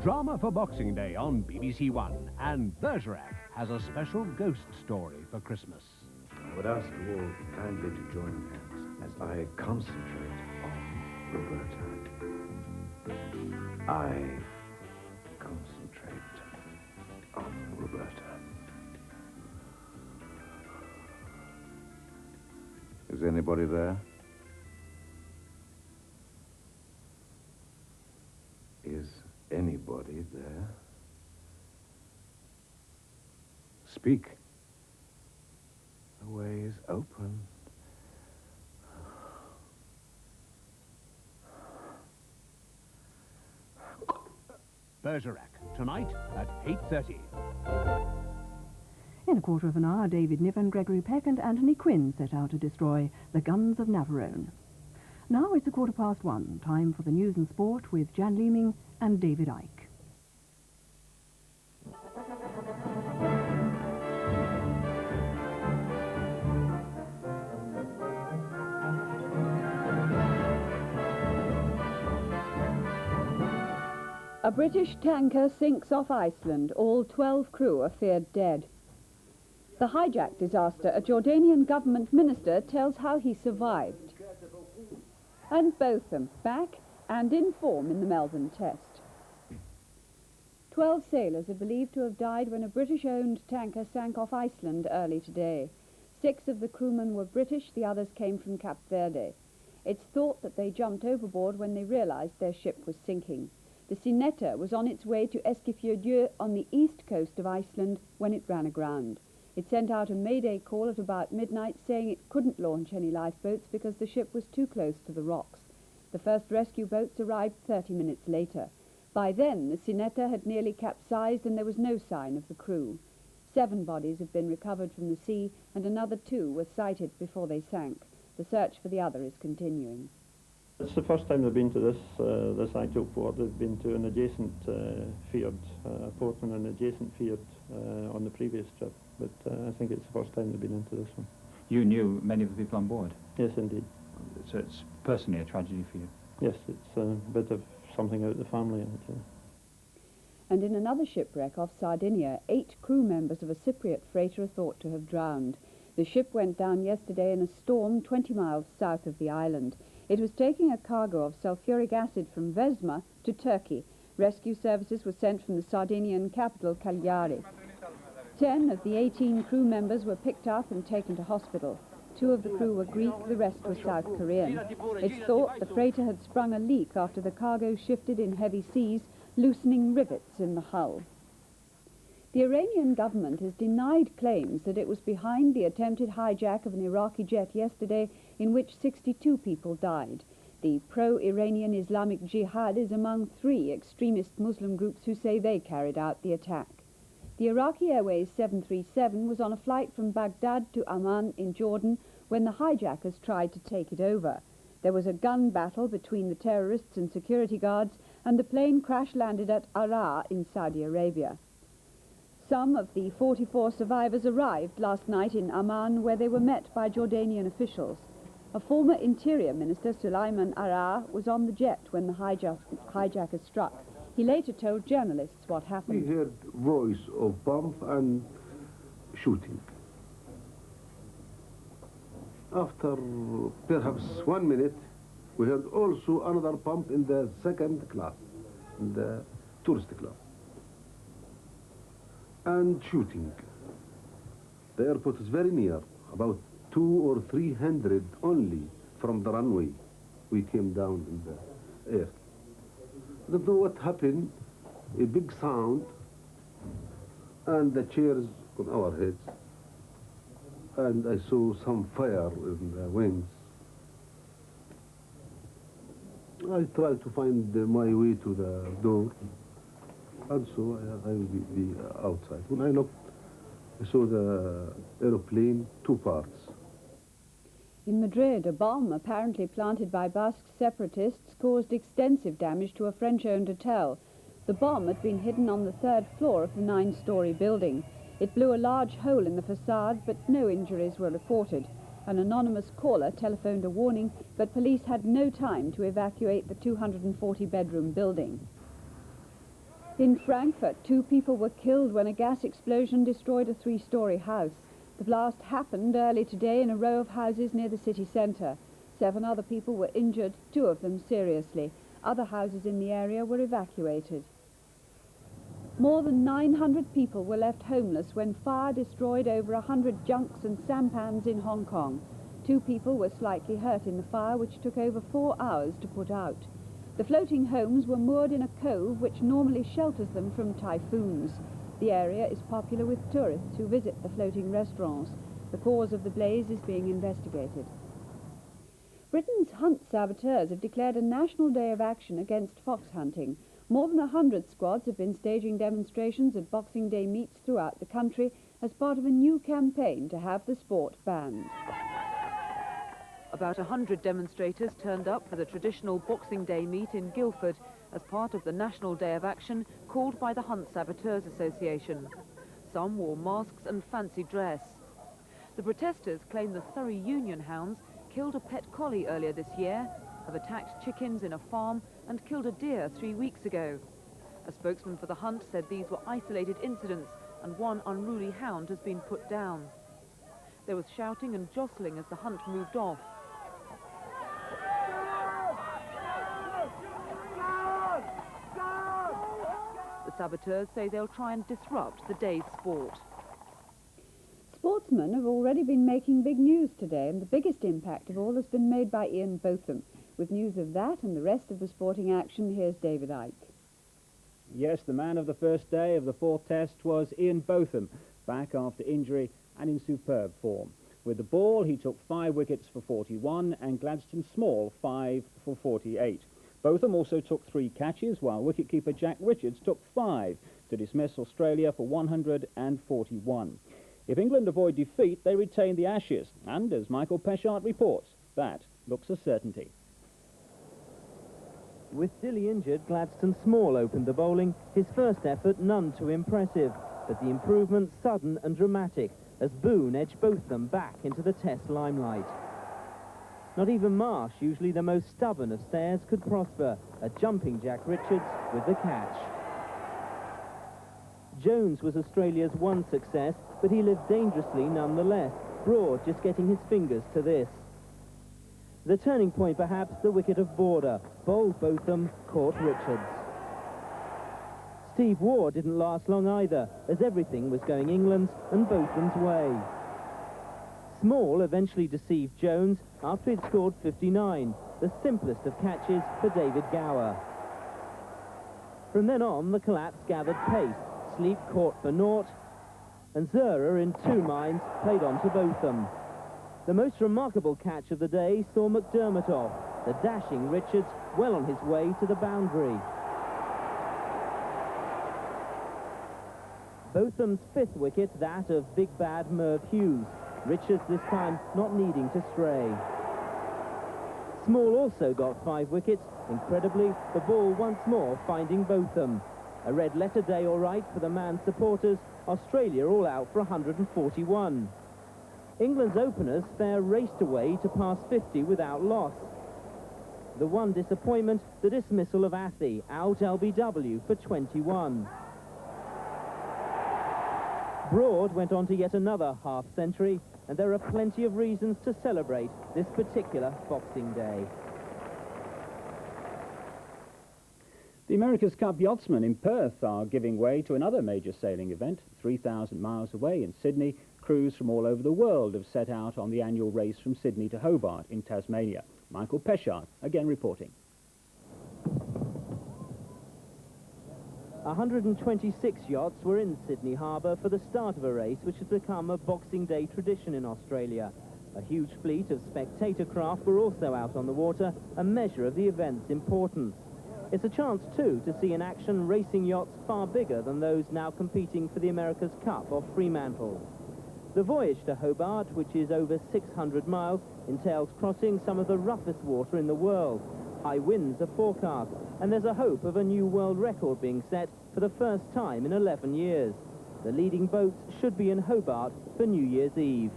Drama for Boxing Day on BBC One, and Bergerac has a special ghost story for Christmas. I would ask you all kindly to join hands as I concentrate on Roberta. I concentrate on Roberta. Is anybody there? Is anybody there? Speak. The way is open. Bergerac, tonight at 8:30. In a quarter of an hour, David Niven, Gregory Peck and Anthony Quinn set out to destroy the guns of Navarone. Now it's 1:15, time for the news and sport with Jan Leeming and David Icke. A British tanker sinks off Iceland. All 12 crew are feared dead. The hijack disaster, a Jordanian government minister tells how he survived. And Botham back and in form in the Melbourne Test. 12 sailors are believed to have died when a British-owned tanker sank off Iceland early today. 6 of the crewmen were British, the others came from Cape Verde. It's thought that they jumped overboard when they realised their ship was sinking. The Sinetta was on its way to Eskifjordur on the east coast of Iceland when it ran aground. It sent out a mayday call at about midnight saying it couldn't launch any lifeboats because the ship was too close to the rocks. The first rescue boats arrived 30 minutes later. By then, the Sinetta had nearly capsized and there was no sign of the crew. 7 bodies have been recovered from the sea and another 2 were sighted before they sank. The search for the other is continuing. It's the first time they've been to this actual port. They've been to an adjacent fjord, a port in an adjacent fjord on the previous trip, but I think it's the first time they've been into this one. You knew many of the people on board? Yes, indeed. So it's personally a tragedy for you? Yes, it's a bit of something out of the family, actually. And in another shipwreck off Sardinia, 8 crew members of a Cypriot freighter are thought to have drowned. The ship went down yesterday in a storm 20 miles south of the island. It was taking a cargo of sulfuric acid from Vesma to Turkey. Rescue services were sent from the Sardinian capital, Cagliari. 10 of the 18 crew members were picked up and taken to hospital. 2 of the crew were Greek, the rest were South Korean. It's thought the freighter had sprung a leak after the cargo shifted in heavy seas, loosening rivets in the hull. The Iranian government has denied claims that it was behind the attempted hijack of an Iraqi jet yesterday in which 62 people died. The pro-Iranian Islamic Jihad is among 3 extremist Muslim groups who say they carried out the attack. The Iraqi Airways 737 was on a flight from Baghdad to Amman in Jordan when the hijackers tried to take it over. There was a gun battle between the terrorists and security guards, and the plane crash-landed at Araa in Saudi Arabia. Some of the 44 survivors arrived last night in Amman, where they were met by Jordanian officials. A former Interior Minister, Sulaiman Araa, was on the jet when the hijackers struck. He later told journalists what happened. We heard voice of bomb and shooting. After perhaps 1 minute, we heard also another pump in the second class, in the tourist class. And shooting. The airport is very near, about 200 or 300 only from the runway. We came down in the air. I don't know what happened, a big sound, and the chairs on our heads. And I saw some fire in the wings. I tried to find my way to the door. And so I will be outside. When I looked, I saw the aeroplane, 2 parts. In Madrid, a bomb apparently planted by Basque separatists caused extensive damage to a French-owned hotel. The bomb had been hidden on the 3rd floor of the 9-story building. It blew a large hole in the facade, but no injuries were reported. An anonymous caller telephoned a warning, but police had no time to evacuate the 240-bedroom building. In Frankfurt, 2 people were killed when a gas explosion destroyed a 3-storey house. The blast happened early today in a row of houses near the city centre. 7 other people were injured, 2 of them seriously. Other houses in the area were evacuated. More than 900 people were left homeless when fire destroyed over 100 junks and sampans in Hong Kong. 2 people were slightly hurt in the fire, which took over 4 hours to put out. The floating homes were moored in a cove which normally shelters them from typhoons. The area is popular with tourists who visit the floating restaurants. The cause of the blaze is being investigated. Britain's hunt saboteurs have declared a national day of action against fox hunting. More than 100 squads have been staging demonstrations at Boxing Day meets throughout the country as part of a new campaign to have the sport banned. About 100 demonstrators turned up for the traditional Boxing Day meet in Guildford as part of the National Day of Action called by the Hunt Saboteurs Association. Some wore masks and fancy dress. The protesters claim the Surrey Union hounds killed a pet collie earlier this year, have attacked chickens in a farm and killed a deer 3 weeks ago. A spokesman for the hunt said these were isolated incidents and one unruly hound has been put down. There was shouting and jostling as the hunt moved off. The saboteurs say they'll try and disrupt the day's sport. Sportsmen have already been making big news today, and the biggest impact of all has been made by Ian Botham. With news of that and the rest of the sporting action, here's David Icke. Yes, the man of the first day of the 4th test was Ian Botham, back after injury and in superb form. With the ball, he took 5 wickets for 41 and Gladstone Small 5 for 48. Botham also took 3 catches, while wicketkeeper Jack Richards took 5 to dismiss Australia for 141. If England avoid defeat, they retain the Ashes, and as Michael Peshart reports, that looks a certainty. With Dilly injured, Gladstone Small opened the bowling, his first effort none too impressive, but the improvement sudden and dramatic as Boone edged Botham back into the Test limelight. Not even Marsh, usually the most stubborn of stayers, could prosper, a jumping Jack Richards with the catch. Jones was Australia's one success, but he lived dangerously nonetheless, Broad just getting his fingers to this. The turning point, perhaps, the wicket of Border. Bowled Botham, caught Richards. Steve Waugh didn't last long either, as everything was going England's and Botham's way. Small eventually deceived Jones after he'd scored 59, the simplest of catches for David Gower. From then on, the collapse gathered pace. Sleep caught for naught, and Zura, in 2 minds, played on to Botham. The most remarkable catch of the day saw McDermott off, the dashing Richards well on his way to the boundary. Botham's 5th wicket, that of big bad Merv Hughes. Richards this time not needing to stray. Small also got 5 wickets. Incredibly, the ball once more finding Botham. A red letter day all right for the man's supporters. Australia all out for 141. England's openers fair raced away to pass 50 without loss. The one disappointment, the dismissal of Athey, out LBW for 21. Broad went on to yet another half-century, and there are plenty of reasons to celebrate this particular Boxing Day. The America's Cup yachtsmen in Perth are giving way to another major sailing event. 3,000 miles away in Sydney, crews from all over the world have set out on the annual race from Sydney to Hobart in Tasmania. Michael Peshart again reporting. 126 yachts were in Sydney Harbour for the start of a race which has become a Boxing Day tradition in Australia. A huge fleet of spectator craft were also out on the water, a measure of the event's importance. It's a chance, too, to see in action racing yachts far bigger than those now competing for the America's Cup off Fremantle. The voyage to Hobart, which is over 600 miles, entails crossing some of the roughest water in the world. High winds are forecast, and there's a hope of a new world record being set for the first time in 11 years. The leading boats should be in Hobart for New Year's Eve.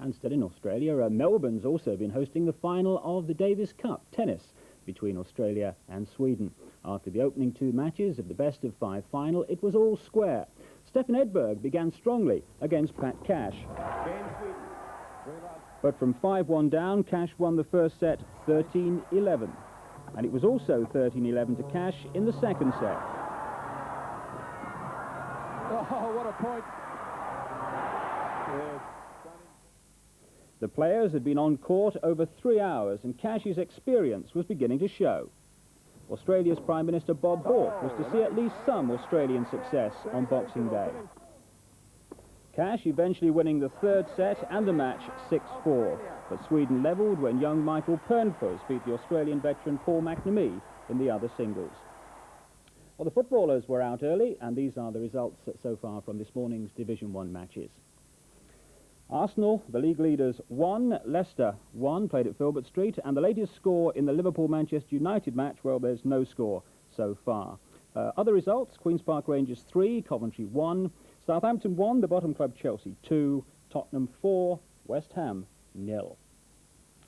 And still in Australia, Melbourne's also been hosting the final of the Davis Cup tennis. between Australia and Sweden. After the opening 2 matches of the best-of-5 final, it was all square. Stefan Edberg began strongly against Pat Cash. But from 5-1 down, Cash won the first set 13-11. And it was also 13-11 to Cash in the second set. Oh, what a point. The players had been on court over 3 hours, and Cash's experience was beginning to show. Australia's Prime Minister Bob Hawke was to see at least some Australian success on Boxing Day. Cash eventually winning the third set and the match 6-4, but Sweden levelled when young Michael Pernfors beat the Australian veteran Paul McNamee in the other singles. Well, the footballers were out early, and these are the results so far from this morning's Division 1 matches. Arsenal, the league leaders, 1, Leicester 1, played at Filbert Street, and the latest score in the Liverpool-Manchester United match, well, there's no score so far. Other results, Queen's Park Rangers 3, Coventry 1, Southampton 1, the bottom club Chelsea 2, Tottenham 4, West Ham 0.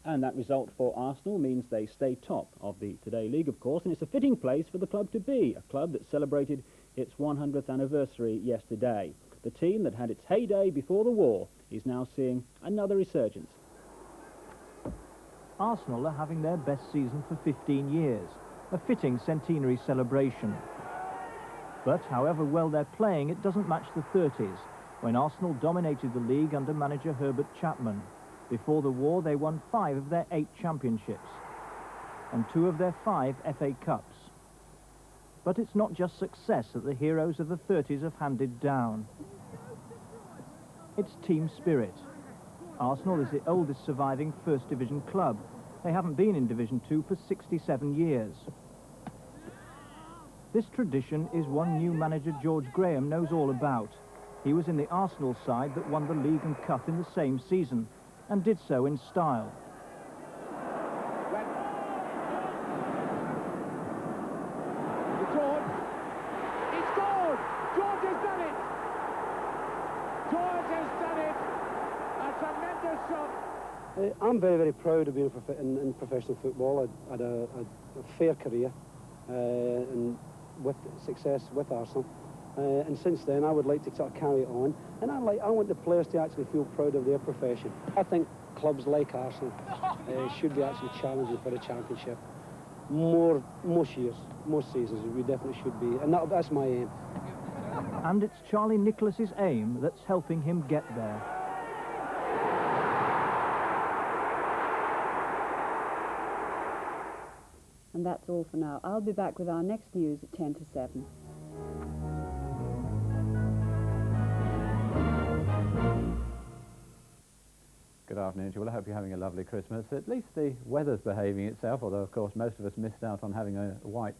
And that result for Arsenal means they stay top of the Today League, of course, and it's a fitting place for the club to be, a club that celebrated its 100th anniversary yesterday. The team that had its heyday before the war is now seeing another resurgence. Arsenal are having their best season for 15 years, a fitting centenary celebration. But however well they're playing, it doesn't match the 30s, when Arsenal dominated the league under manager Herbert Chapman. Before the war, they won 5 of their 8 championships and 2 of their 5 FA Cups. But it's not just success that the heroes of the 30s have handed down. It's team spirit. Arsenal is the oldest surviving First Division club. They haven't been in Division 2 for 67 years. This tradition is one new manager George Graham knows all about. He was in the Arsenal side that won the league and cup in the same season, and did so in style. George! He scored! George has done it! George has done it! A tremendous shot! I'm very, very proud of being in professional football. I had a fair career and with success with Arsenal. And since then, I would like to sort of carry it on. And I want the players to actually feel proud of their profession. I think clubs like Arsenal should be actually challenging for a championship. Most years, most seasons, we definitely should be. And that's my aim. And it's Charlie Nicholas's aim that's helping him get there. And that's all for now. I'll be back with our next news at 10 to 7. Good afternoon to you. Well, I hope you're having a lovely Christmas. At least the weather's behaving itself, although, of course, most of us missed out on having a white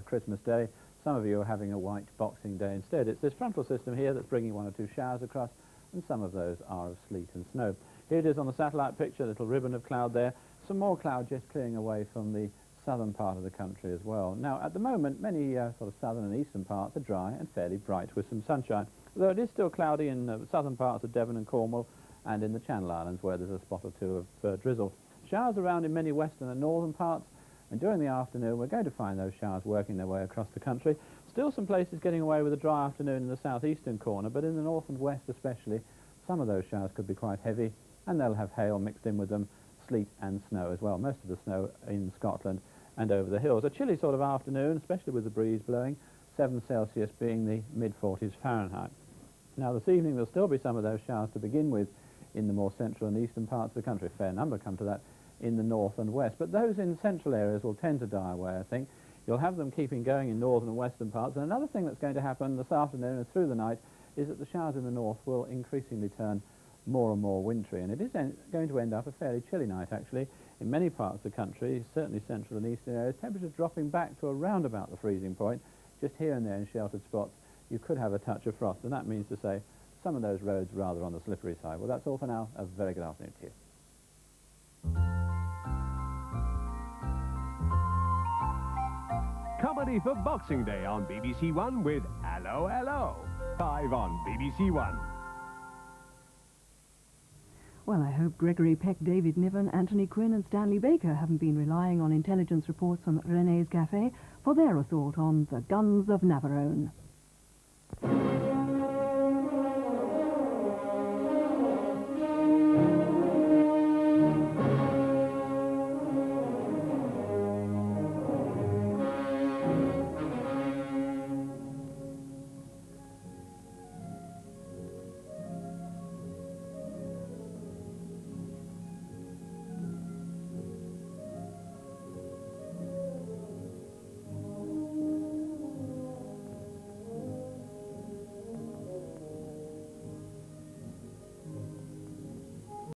Christmas Day. Some of you are having a white Boxing Day instead. It's this frontal system here that's bringing 1 or 2 showers across, and some of those are of sleet and snow. Here it is on the satellite picture, a little ribbon of cloud there. Some more cloud just clearing away from the southern part of the country as well. Now, at the moment, many sort of southern and eastern parts are dry and fairly bright with some sunshine, although it is still cloudy in the southern parts of Devon and Cornwall, and in the Channel Islands where there's a spot or 2 of drizzle. Showers around in many western and northern parts, and during the afternoon we're going to find those showers working their way across the country. Still some places getting away with a dry afternoon in the southeastern corner, but in the north and west especially, some of those showers could be quite heavy, and they'll have hail mixed in with them, sleet and snow as well. Most of the snow in Scotland and over the hills. A chilly sort of afternoon, especially with the breeze blowing, 7 Celsius being the mid-40s Fahrenheit. Now this evening there'll still be some of those showers to begin with in the more central and eastern parts of the country. A fair number come to that in the north and west. But those in central areas will tend to die away, I think. You'll have them keeping going in northern and western parts. And another thing that's going to happen this afternoon and through the night is that the showers in the north will increasingly turn more and more wintry. And it is going to end up a fairly chilly night, actually. In many parts of the country, certainly central and eastern areas, temperatures dropping back to around about the freezing point. Just here and there in sheltered spots, you could have a touch of frost. And that means to say, some of those roads rather on the slippery side. Well, that's all for now. A very good afternoon to you. Comedy for Boxing Day on BBC One with Allo Allo. Live on BBC One. Well, I hope Gregory Peck, David Niven, Anthony Quinn and Stanley Baker haven't been relying on intelligence reports from René's Café for their assault on the guns of Navarone.